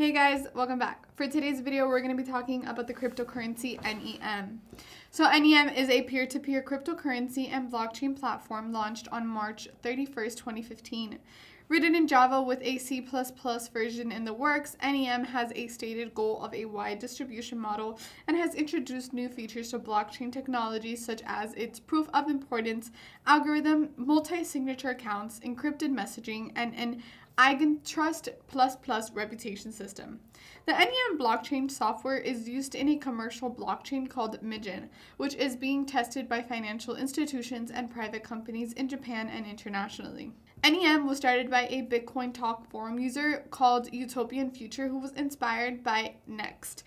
Hey guys, welcome back. For today's video, we're going to be talking about the cryptocurrency NEM. So NEM is a peer-to-peer cryptocurrency and blockchain platform launched on March 31st, 2015. Written in Java with a C++ version in the works, NEM has a stated goal of a wide distribution model and has introduced new features to blockchain technology such as its proof of importance algorithm, multi-signature accounts, encrypted messaging, and an Eigentrust++ reputation system. The NEM blockchain software is used in a commercial blockchain called Mijin, which is being tested by financial institutions and private companies in Japan and internationally. NEM was started by a Bitcoin Talk forum user called Utopian Future who was inspired by Next.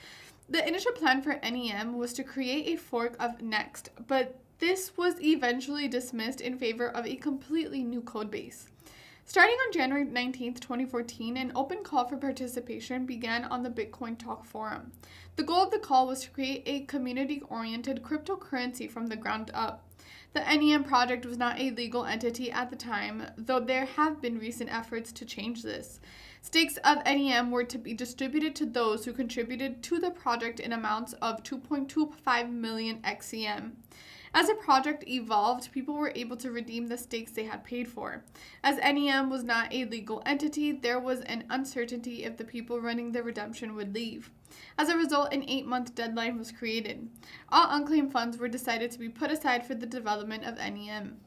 The initial plan for NEM was to create a fork of Next, but this was eventually dismissed in favor of a completely new codebase. Starting on January 19, 2014, an open call for participation began on the Bitcoin Talk forum. The goal of the call was to create a community-oriented cryptocurrency from the ground up. The NEM project was not a legal entity at the time, though there have been recent efforts to change this. Stakes of NEM were to be distributed to those who contributed to the project in amounts of 2.25 million XCM. As the project evolved, people were able to redeem the stakes they had paid for. As NEM was not a legal entity, there was an uncertainty if the people running the redemption would leave. As a result, an 8-month deadline was created. All unclaimed funds were decided to be put aside for the development of NEM.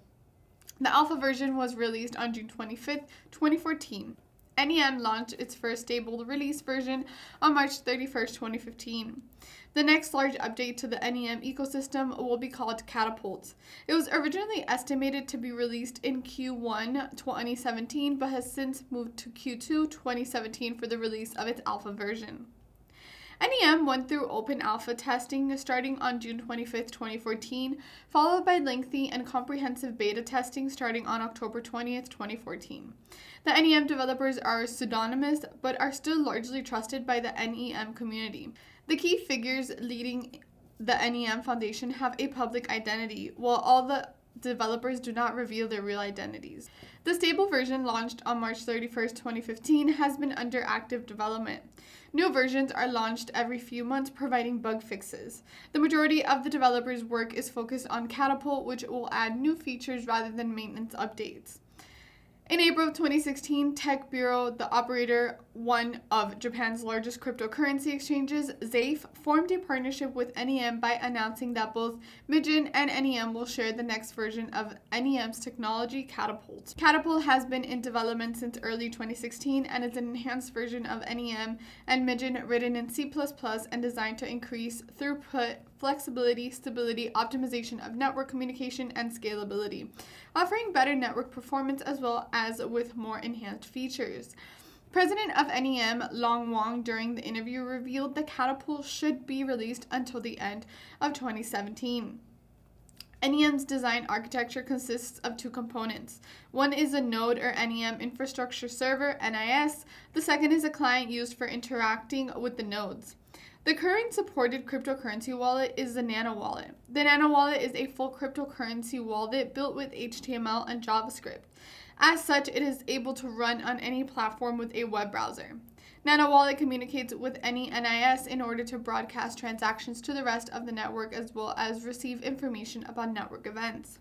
The alpha version was released on June 25, 2014. NEM launched its first stable release version on March 31, 2015. The next large update to the NEM ecosystem will be called Catapult. It was originally estimated to be released in Q1 2017, but has since moved to Q2 2017 for the release of its alpha version. NEM went through open alpha testing starting on June 25, 2014, followed by lengthy and comprehensive beta testing starting on October 20, 2014. The NEM developers are pseudonymous, but are still largely trusted by the NEM community. The key figures leading the NEM Foundation have a public identity, while all the developers do not reveal their real identities. The stable version launched on March 31, 2015 has been under active development. New versions are launched every few months, providing bug fixes. The majority of the developers' work is focused on Catapult, which will add new features rather than maintenance updates. In April of 2016, Tech Bureau, the operator one of Japan's largest cryptocurrency exchanges, ZAFE, formed a partnership with NEM by announcing that both Mijin and NEM will share the next version of NEM's technology, Catapult. Catapult has been in development since early 2016 and is an enhanced version of NEM and Mijin written in C++ and designed to increase throughput, flexibility, stability, optimization of network communication, and scalability, offering better network performance as well as with more enhanced features. President of NEM, Long Wang, during the interview revealed that Catapult should be released until the end of 2017. NEM's design architecture consists of two components. One is a node or NEM infrastructure server, NIS. The second is a client used for interacting with the nodes. The current supported cryptocurrency wallet is the Nano Wallet. The Nano Wallet is a full cryptocurrency wallet built with HTML and JavaScript. As such, it is able to run on any platform with a web browser. Nano Wallet communicates with any NIS in order to broadcast transactions to the rest of the network as well as receive information about network events.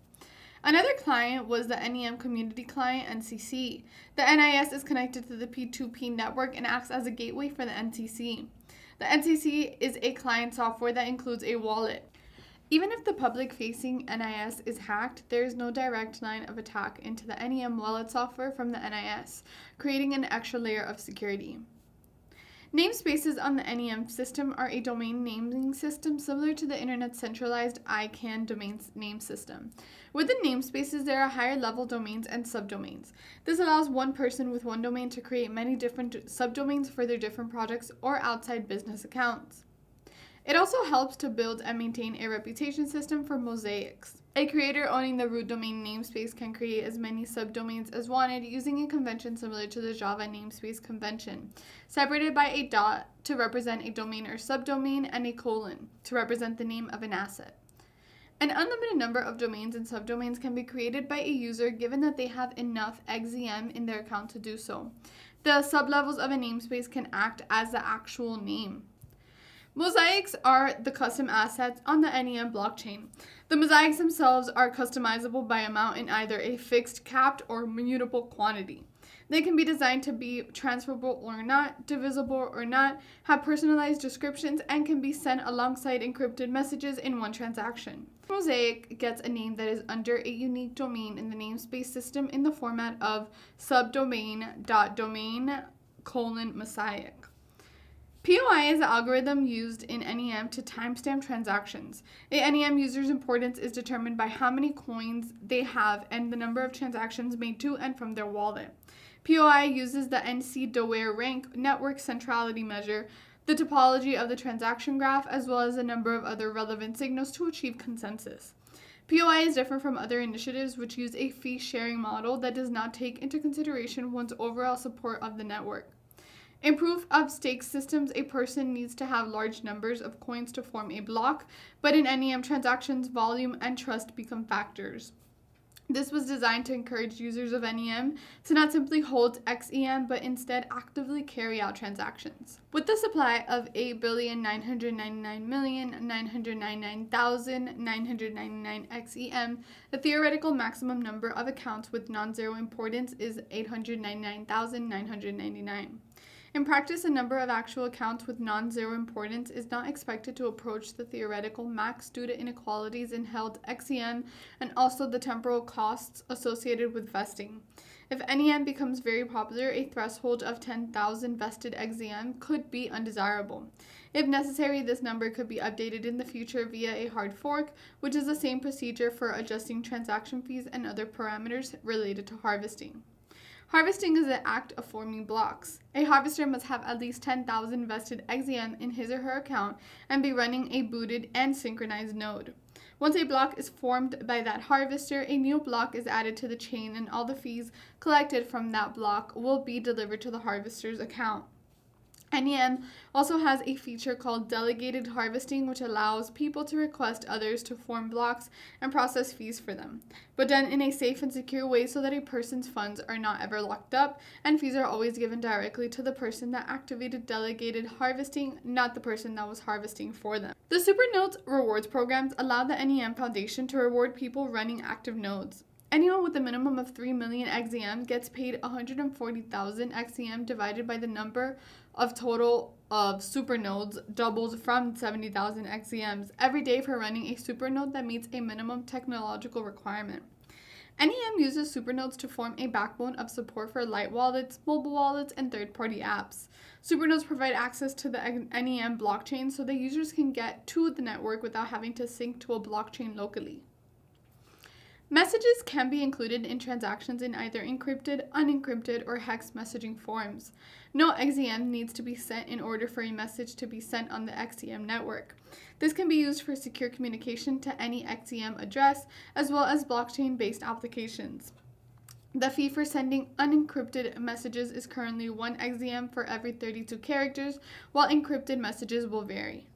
Another client was the NEM Community Client, NCC. The NIS is connected to the P2P network and acts as a gateway for the NCC. The NCC is a client software that includes a wallet. Even if the public-facing NIS is hacked, there is no direct line of attack into the NEM wallet software from the NIS, creating an extra layer of security. Namespaces on the NEM system are a domain naming system similar to the Internet's centralized ICANN domain name system. Within namespaces, there are higher-level domains and subdomains. This allows one person with one domain to create many different subdomains for their different projects or outside business accounts. It also helps to build and maintain a reputation system for Mosaics. A creator owning the root domain namespace can create as many subdomains as wanted using a convention similar to the Java namespace convention, separated by a dot to represent a domain or subdomain and a colon to represent the name of an asset. An unlimited number of domains and subdomains can be created by a user given that they have enough XZM in their account to do so. The sublevels of a namespace can act as the actual name. Mosaics are the custom assets on the NEM blockchain. The mosaics themselves are customizable by amount in either a fixed, capped, or mutable quantity. They can be designed to be transferable or not, divisible or not, have personalized descriptions, and can be sent alongside encrypted messages in one transaction. Mosaic gets a name that is under a unique domain in the namespace system in the format of subdomain.domain::mosaic. POI is the algorithm used in NEM to timestamp transactions. A NEM user's importance is determined by how many coins they have and the number of transactions made to and from their wallet. POI uses the NC-DOAIR rank network centrality measure, the topology of the transaction graph, as well as a number of other relevant signals to achieve consensus. POI is different from other initiatives which use a fee-sharing model that does not take into consideration one's overall support of the network. In proof-of-stake systems, a person needs to have large numbers of coins to form a block, but in NEM transactions, volume and trust become factors. This was designed to encourage users of NEM to not simply hold XEM, but instead actively carry out transactions. With the supply of 8,999,999,999 XEM, the theoretical maximum number of accounts with non-zero importance is 899,999. In practice, the number of actual accounts with non-zero importance is not expected to approach the theoretical max due to inequalities in held XEM and also the temporal costs associated with vesting. If NEM becomes very popular, a threshold of 10,000 vested XEM could be undesirable. If necessary, this number could be updated in the future via a hard fork, which is the same procedure for adjusting transaction fees and other parameters related to harvesting. Harvesting is the act of forming blocks. A harvester must have at least 10,000 vested XEM in his or her account and be running a booted and synchronized node. Once a block is formed by that harvester, a new block is added to the chain and all the fees collected from that block will be delivered to the harvester's account. NEM also has a feature called delegated harvesting, which allows people to request others to form blocks and process fees for them, but done in a safe and secure way so that a person's funds are not ever locked up and fees are always given directly to the person that activated delegated harvesting, not the person that was harvesting for them. The Supernodes rewards programs allow the NEM Foundation to reward people running active nodes. Anyone with a minimum of 3 million XEM gets paid 140,000 XEM divided by the number of total of supernodes doubles from 70,000 XEMs every day for running a supernode that meets a minimum technological requirement. NEM uses supernodes to form a backbone of support for light wallets, mobile wallets, and third-party apps. Supernodes provide access to the NEM blockchain so that users can get to the network without having to sync to a blockchain locally. Messages can be included in transactions in either encrypted, unencrypted, or hex messaging forms. No XEM needs to be sent in order for a message to be sent on the XEM network. This can be used for secure communication to any XEM address, as well as blockchain-based applications. The fee for sending unencrypted messages is currently 1 XEM for every 32 characters, while encrypted messages will vary.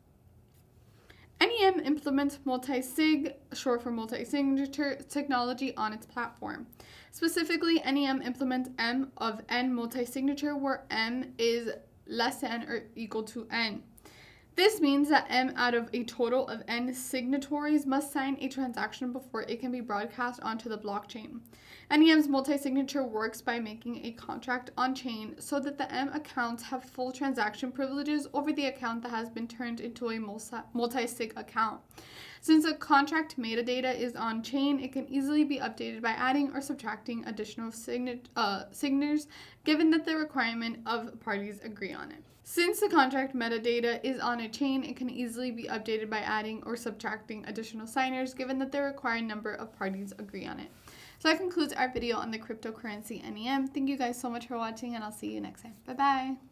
NEM implements multi-sig, short for multi-signature, technology on its platform. Specifically, NEM implements M of N multi-signature, where M is less than or equal to N. This means that M out of a total of N signatories must sign a transaction before it can be broadcast onto the blockchain. NEM's multi-signature works by making a contract on-chain so that the M accounts have full transaction privileges over the account that has been turned into a multi-sig account. Since the contract metadata is on-chain, it can easily be updated by adding or subtracting additional signatures, given that the requirement of parties agree on it. Since the contract metadata is on a chain, it can easily be updated by adding or subtracting additional signers, given that the required number of parties agree on it. So that concludes our video on the cryptocurrency NEM. Thank you guys so much for watching, and I'll see you next time. Bye-bye.